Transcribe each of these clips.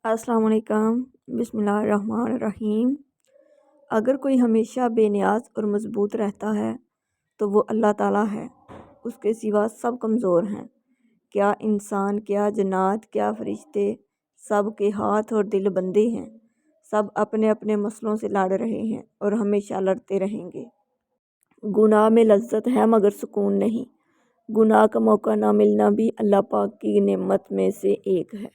السلام علیکم۔ بسم اللہ الرحمن الرحیم۔ اگر کوئی ہمیشہ بے نیاز اور مضبوط رہتا ہے تو وہ اللہ تعالیٰ ہے۔ اس کے سوا سب کمزور ہیں۔ کیا انسان، کیا جنات، کیا فرشتے، سب کے ہاتھ اور دل بندے ہیں۔ سب اپنے اپنے مسئلوں سے لڑ رہے ہیں اور ہمیشہ لڑتے رہیں گے۔ گناہ میں لذت ہے مگر سکون نہیں۔ گناہ کا موقع نہ ملنا بھی اللہ پاک کی نعمت میں سے ایک ہے۔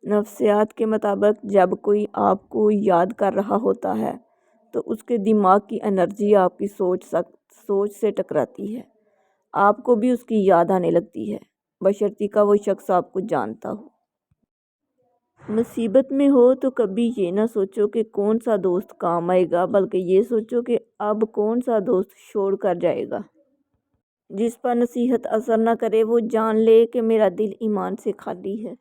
نفسیات کے مطابق جب کوئی آپ کو یاد کر رہا ہوتا ہے تو اس کے دماغ کی انرجی آپ کی سوچ سے ٹکراتی ہے، آپ کو بھی اس کی یاد آنے لگتی ہے، بشرطیکہ کا وہ شخص آپ کو جانتا ہو۔ مصیبت میں ہو تو کبھی یہ نہ سوچو کہ کون سا دوست کام آئے گا، بلکہ یہ سوچو کہ اب کون سا دوست چھوڑ کر جائے گا۔ جس پر نصیحت اثر نہ کرے وہ جان لے کہ میرا دل ایمان سے خالی ہے۔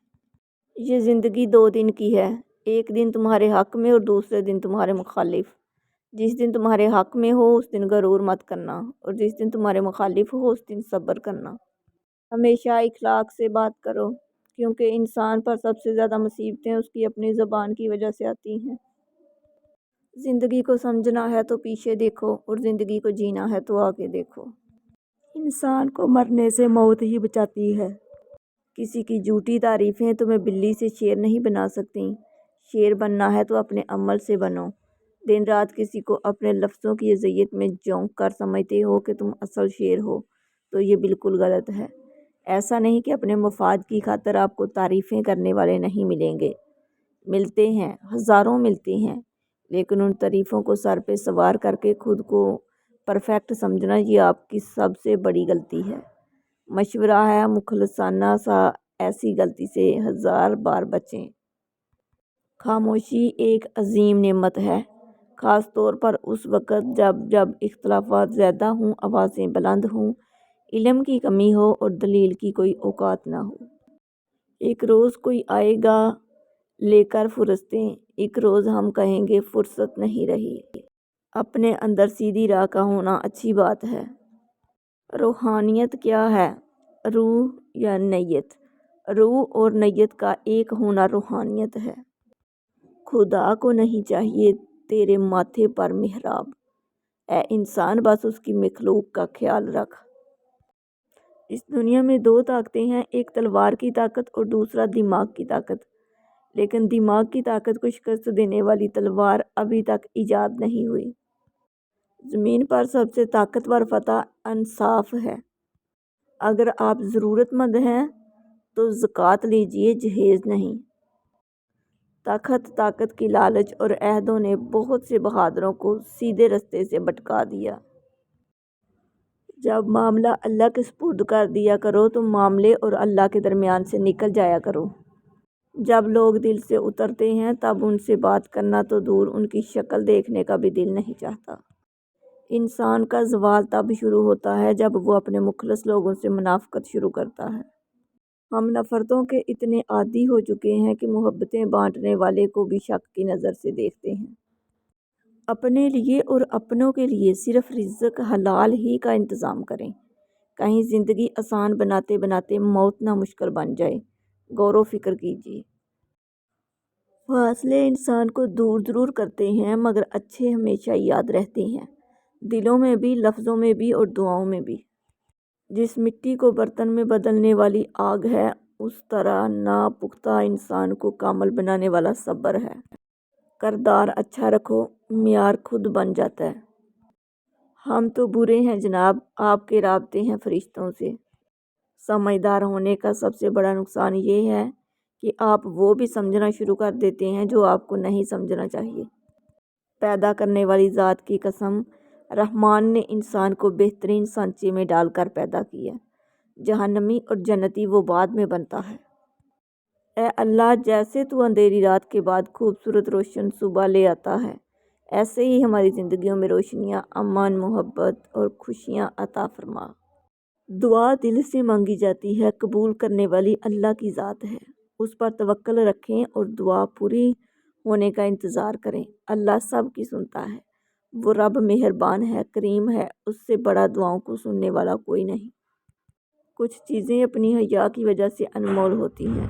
یہ زندگی 2 دن کی ہے، ایک دن تمہارے حق میں اور دوسرے دن تمہارے مخالف۔ جس دن تمہارے حق میں ہو اس دن غرور مت کرنا، اور جس دن تمہارے مخالف ہو اس دن صبر کرنا۔ ہمیشہ اخلاق سے بات کرو، کیونکہ انسان پر سب سے زیادہ مصیبتیں اس کی اپنی زبان کی وجہ سے آتی ہیں۔ زندگی کو سمجھنا ہے تو پیچھے دیکھو، اور زندگی کو جینا ہے تو آگے دیکھو۔ انسان کو مرنے سے موت ہی بچاتی ہے۔ کسی کی جھوٹی تعریفیں تمہیں بلی سے شیر نہیں بنا سکتی۔ شیر بننا ہے تو اپنے عمل سے بنو۔ دن رات کسی کو اپنے لفظوں کی اذیت میں جھونک کر سمجھتے ہو کہ تم اصل شیر ہو تو یہ بالکل غلط ہے۔ ایسا نہیں کہ اپنے مفاد کی خاطر آپ کو تعریفیں کرنے والے نہیں ملیں گے، ملتے ہیں، ہزاروں ملتے ہیں، لیکن ان تعریفوں کو سر پہ سوار کر کے خود کو پرفیکٹ سمجھنا یہ آپ کی سب سے بڑی غلطی ہے۔ مشورہ ہے مخلصانہ سا ایسی غلطی سے 1000 بار بچیں۔ خاموشی ایک عظیم نعمت ہے، خاص طور پر اس وقت جب اختلافات زیادہ ہوں، آوازیں بلند ہوں، علم کی کمی ہو اور دلیل کی کوئی اوقات نہ ہو۔ ایک روز کوئی آئے گا لے کر فرصتیں، ایک روز ہم کہیں گے فرصت نہیں رہی۔ اپنے اندر سیدھی راہ کا ہونا اچھی بات ہے۔ روحانیت کیا ہے؟ روح یا نیت؟ روح اور نیت کا ایک ہونا روحانیت ہے۔ خدا کو نہیں چاہیے تیرے ماتھے پر محراب، اے انسان بس اس کی مخلوق کا خیال رکھ۔ اس دنیا میں 2 طاقتیں ہیں، ایک تلوار کی طاقت اور دوسرا دماغ کی طاقت، لیکن دماغ کی طاقت کو شکست دینے والی تلوار ابھی تک ایجاد نہیں ہوئی۔ زمین پر سب سے طاقتور فتح انصاف ہے۔ اگر آپ ضرورت مند ہیں تو زکوٰۃ لیجئے، جہیز نہیں۔ طاقت کی لالچ اور عہدوں نے بہت سے بہادروں کو سیدھے رستے سے بھٹکا دیا۔ جب معاملہ اللہ کے سپرد کر دیا کرو تو معاملے اور اللہ کے درمیان سے نکل جایا کرو۔ جب لوگ دل سے اترتے ہیں تب ان سے بات کرنا تو دور، ان کی شکل دیکھنے کا بھی دل نہیں چاہتا۔ انسان کا زوال تب شروع ہوتا ہے جب وہ اپنے مخلص لوگوں سے منافقت شروع کرتا ہے۔ ہم نفرتوں کے اتنے عادی ہو چکے ہیں کہ محبتیں بانٹنے والے کو بھی شک کی نظر سے دیکھتے ہیں۔ اپنے لیے اور اپنوں کے لیے صرف رزق حلال ہی کا انتظام کریں، کہیں زندگی آسان بناتے بناتے موت نہ مشکل بن جائے۔ غور و فکر کیجیے۔ فاصلے انسان کو دور ضرور کرتے ہیں مگر اچھے ہمیشہ یاد رہتے ہیں، دلوں میں بھی، لفظوں میں بھی اور دعاؤں میں بھی۔ جس مٹی کو برتن میں بدلنے والی آگ ہے، اس طرح ناپختہ انسان کو کامل بنانے والا صبر ہے۔ کردار اچھا رکھو، معیار خود بن جاتا ہے۔ ہم تو برے ہیں جناب، آپ کے رابطے ہیں فرشتوں سے۔ سمجھدار ہونے کا سب سے بڑا نقصان یہ ہے کہ آپ وہ بھی سمجھنا شروع کر دیتے ہیں جو آپ کو نہیں سمجھنا چاہیے۔ پیدا کرنے والی ذات کی قسم، رحمان نے انسان کو بہترین سانچے میں ڈال کر پیدا کیا، جہنمی اور جنتی وہ بعد میں بنتا ہے۔ اے اللہ، جیسے تو اندھیری رات کے بعد خوبصورت روشن صبح لے آتا ہے، ایسے ہی ہماری زندگیوں میں روشنیاں، امن، محبت اور خوشیاں عطا فرما۔ دعا دل سے مانگی جاتی ہے، قبول کرنے والی اللہ کی ذات ہے۔ اس پر توکل رکھیں اور دعا پوری ہونے کا انتظار کریں۔ اللہ سب کی سنتا ہے، وہ رب مہربان ہے، کریم ہے، اس سے بڑا دعاؤں کو سننے والا کوئی نہیں۔ کچھ چیزیں اپنی حیا کی وجہ سے انمول ہوتی ہیں،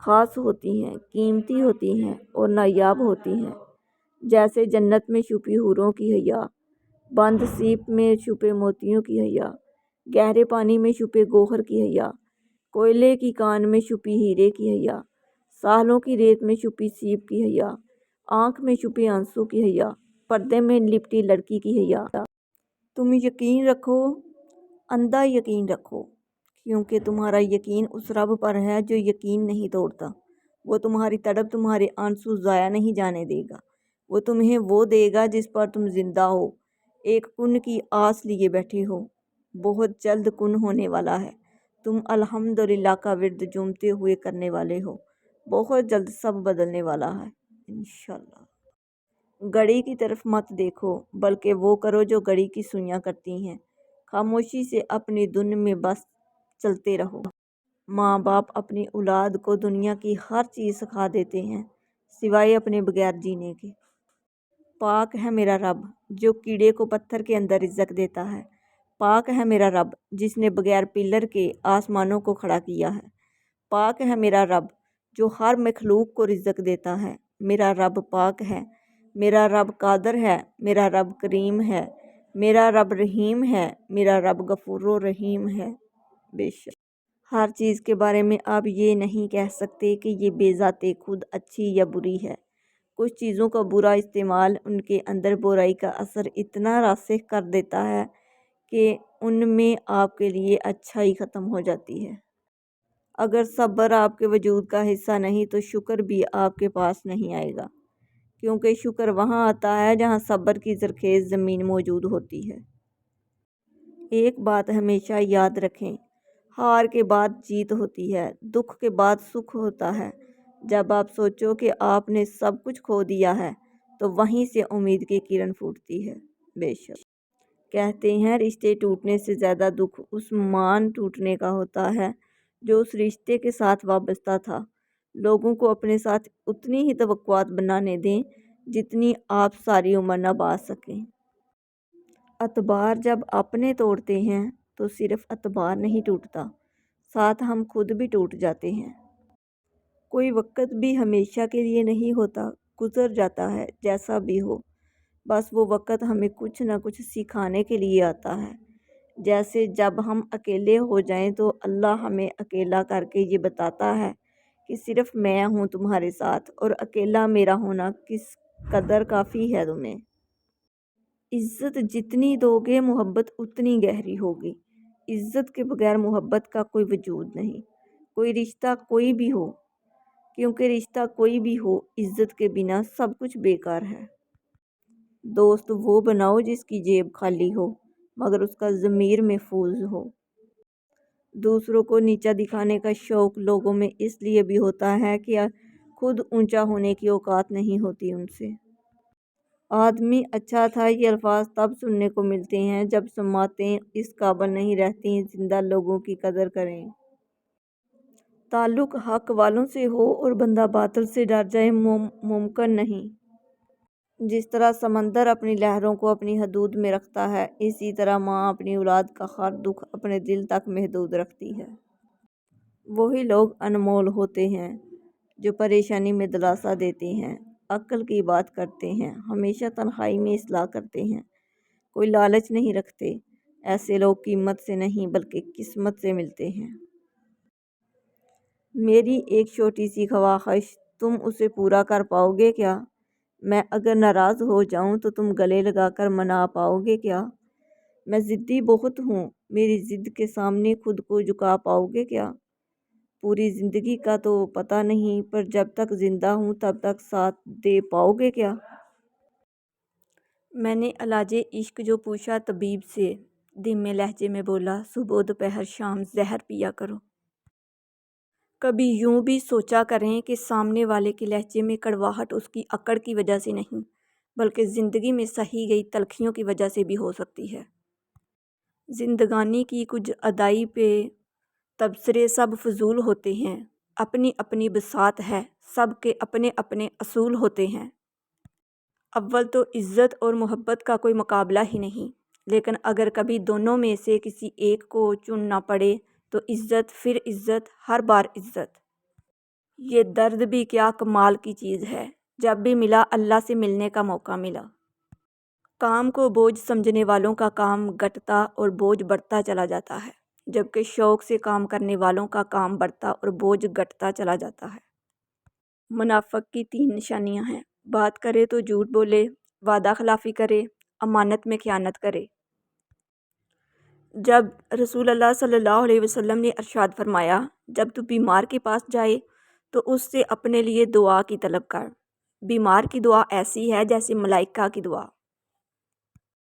خاص ہوتی ہیں، قیمتی ہوتی ہیں اور نایاب ہوتی ہیں، جیسے جنت میں چھپی حوروں کی حیا، بند سیپ میں چھپے موتیوں کی حیا، گہرے پانی میں چھپے گوہر کی حیا، کوئلے کی کان میں چھپی ہیرے کی حیا، ساحلوں کی ریت میں چھپی سیپ کی حیا، آنکھ میں چھپی آنسو کی حیا، پردے میں لپٹی لڑکی کی حیا۔ تم یقین رکھو، اندھا یقین رکھو، کیونکہ تمہارا یقین اس رب پر ہے جو یقین نہیں توڑتا۔ وہ تمہاری تڑپ، تمہارے آنسو ضائع نہیں جانے دے گا۔ وہ تمہیں وہ دے گا جس پر تم زندہ ہو، ایک کن کی آس لیے بیٹھے ہو۔ بہت جلد کن ہونے والا ہے۔ تم الحمدللہ کا ورد جومتے ہوئے کرنے والے ہو۔ بہت جلد سب بدلنے والا ہے انشاءاللہ۔ گھڑی کی طرف مت دیکھو، بلکہ وہ کرو جو گھڑی کی سوئیاں کرتی ہیں۔ خاموشی سے اپنی دن میں بس چلتے رہو۔ ماں باپ اپنی اولاد کو دنیا کی ہر چیز سکھا دیتے ہیں سوائے اپنے بغیر جینے کے۔ پاک ہے میرا رب جو کیڑے کو پتھر کے اندر رزق دیتا ہے۔ پاک ہے میرا رب جس نے بغیر پلر کے آسمانوں کو کھڑا کیا ہے۔ پاک ہے میرا رب جو ہر مخلوق کو رزق دیتا ہے۔ میرا رب پاک ہے، میرا رب قادر ہے، میرا رب کریم ہے، میرا رب رحیم ہے، میرا رب غفور و رحیم ہے۔ بے شک ہر چیز کے بارے میں آپ یہ نہیں کہہ سکتے کہ یہ بے ذات خود اچھی یا بری ہے۔ کچھ چیزوں کا برا استعمال ان کے اندر برائی کا اثر اتنا راسخ کر دیتا ہے کہ ان میں آپ کے لیے اچھائی ختم ہو جاتی ہے۔ اگر صبر آپ کے وجود کا حصہ نہیں تو شکر بھی آپ کے پاس نہیں آئے گا، کیونکہ شکر وہاں آتا ہے جہاں صبر کی زرخیز زمین موجود ہوتی ہے۔ ایک بات ہمیشہ یاد رکھیں، ہار کے بعد جیت ہوتی ہے، دکھ کے بعد سکھ ہوتا ہے۔ جب آپ سوچو کہ آپ نے سب کچھ کھو دیا ہے تو وہیں سے امید کی کرن پھوٹتی ہے۔ بے شک کہتے ہیں رشتے ٹوٹنے سے زیادہ دکھ اس مان ٹوٹنے کا ہوتا ہے جو اس رشتے کے ساتھ وابستہ تھا۔ لوگوں کو اپنے ساتھ اتنی ہی توقعات بنانے دیں جتنی آپ ساری عمر نبھا سکیں۔ اعتبار جب اپنے توڑتے ہیں تو صرف اعتبار نہیں ٹوٹتا، ساتھ ہم خود بھی ٹوٹ جاتے ہیں۔ کوئی وقت بھی ہمیشہ کے لیے نہیں ہوتا، گزر جاتا ہے۔ جیسا بھی ہو، بس وہ وقت ہمیں کچھ نہ کچھ سکھانے کے لیے آتا ہے۔ جیسے جب ہم اکیلے ہو جائیں تو اللہ ہمیں اکیلا کر کے یہ بتاتا ہے کہ صرف میں ہوں تمہارے ساتھ، اور اکیلا میرا ہونا کس قدر کافی ہے تمہیں۔ عزت جتنی دو گے محبت اتنی گہری ہوگی۔ عزت کے بغیر محبت کا کوئی وجود نہیں۔ کوئی رشتہ کوئی بھی ہو، کیونکہ رشتہ کوئی بھی ہو عزت کے بنا سب کچھ بیکار ہے۔ دوست وہ بناؤ جس کی جیب خالی ہو مگر اس کا ضمیر محفوظ ہو۔ دوسروں کو نیچا دکھانے کا شوق لوگوں میں اس لیے بھی ہوتا ہے کہ خود اونچا ہونے کی اوقات نہیں ہوتی ان سے۔ آدمی اچھا تھا یہ الفاظ تب سننے کو ملتے ہیں جب سماعتیں اس قابل نہیں رہتی زندہ لوگوں کی قدر کریں۔ تعلق حق والوں سے ہو اور بندہ باطل سے ڈر جائے ممکن نہیں۔ جس طرح سمندر اپنی لہروں کو اپنی حدود میں رکھتا ہے، اسی طرح ماں اپنی اولاد کا ہر دکھ اپنے دل تک محدود رکھتی ہے۔ وہی لوگ انمول ہوتے ہیں جو پریشانی میں دلاسا دیتے ہیں، عقل کی بات کرتے ہیں، ہمیشہ تنہائی میں اصلاح کرتے ہیں، کوئی لالچ نہیں رکھتے۔ ایسے لوگ قیمت سے نہیں بلکہ قسمت سے ملتے ہیں۔ میری ایک چھوٹی سی خواہش، تم اسے پورا کر پاؤ گے کیا؟ میں اگر ناراض ہو جاؤں تو تم گلے لگا کر منا پاؤ گے کیا؟ میں ضدی بہت ہوں، میری ضد کے سامنے خود کو جھکا پاؤ گے کیا؟ پوری زندگی کا تو پتہ نہیں، پر جب تک زندہ ہوں تب تک ساتھ دے پاؤ گے کیا؟ میں نے علاج عشق جو پوچھا طبیب سے، دھیمے لہجے میں بولا، صبح دوپہر شام زہر پیا کرو۔ کبھی یوں بھی سوچا کریں کہ سامنے والے کے لہجے میں کڑواہٹ اس کی اکڑ کی وجہ سے نہیں بلکہ زندگی میں سہی گئی تلخیوں کی وجہ سے بھی ہو سکتی ہے۔ زندگانی کی کچھ ادائی پہ تبصرے سب فضول ہوتے ہیں، اپنی اپنی بساط ہے، سب کے اپنے اپنے اصول ہوتے ہیں۔ اول تو عزت اور محبت کا کوئی مقابلہ ہی نہیں، لیکن اگر کبھی دونوں میں سے کسی ایک کو چننا پڑے تو عزت، پھر عزت، ہر بار عزت۔ یہ درد بھی کیا کمال کی چیز ہے، جب بھی ملا اللہ سے ملنے کا موقع ملا۔ کام کو بوجھ سمجھنے والوں کا کام گھٹتا اور بوجھ بڑھتا چلا جاتا ہے، جبکہ شوق سے کام کرنے والوں کا کام بڑھتا اور بوجھ گھٹتا چلا جاتا ہے۔ منافق کی 3 نشانیاں ہیں: بات کرے تو جھوٹ بولے، وعدہ خلافی کرے، امانت میں خیانت کرے۔ جب رسول اللہ صلی اللہ علیہ وسلم نے ارشاد فرمایا، جب تو بیمار کے پاس جائے تو اس سے اپنے لیے دعا کی طلب کر۔ بیمار کی دعا ایسی ہے جیسے ملائکہ کی دعا۔